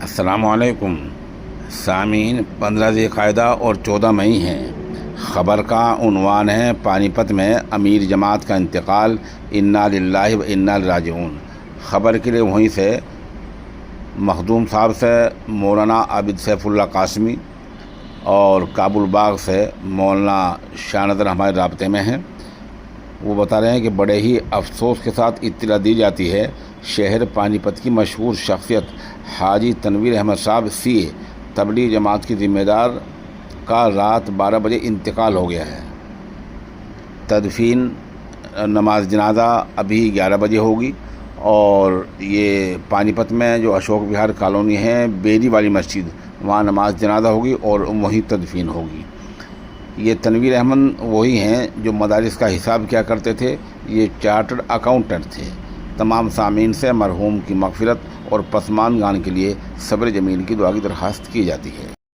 السلام علیکم سامعین، 15 ذی القعدہ اور 14 مئی ہیں۔ خبر کا عنوان ہے پانی پت میں امیر جماعت کا انتقال، انا للہ و انا الیہ راجعون۔ خبر کے لیے وہیں سے مخدوم صاحب سے مولانا عابد سیف اللہ قاسمی اور کابل باغ سے مولانا شاہ نظر ہمارے رابطے میں ہیں۔ وہ بتا رہے ہیں کہ بڑے ہی افسوس کے ساتھ اطلاع دی جاتی ہے، شہر پانی پت کی مشہور شخصیت حاجی تنویر احمد صاحب CA تبلیغ جماعت کی ذمہ دار کا رات 12 بجے انتقال ہو گیا ہے۔ تدفین نماز جنازہ ابھی 11 بجے ہوگی اور یہ پانی پت میں جو اشوک وہار کالونی ہے بیری والی مسجد، وہاں نماز جنازہ ہوگی اور وہیں تدفین ہوگی۔ یہ تنویر احمد وہی ہیں جو مدارس کا حساب کیا کرتے تھے، یہ چارٹرڈ اکاؤنٹنٹ تھے۔ تمام سامعین سے مرحوم کی مغفرت اور پسماندگان کے لیے صبر جمیل کی دعا کی درخواست کی جاتی ہے۔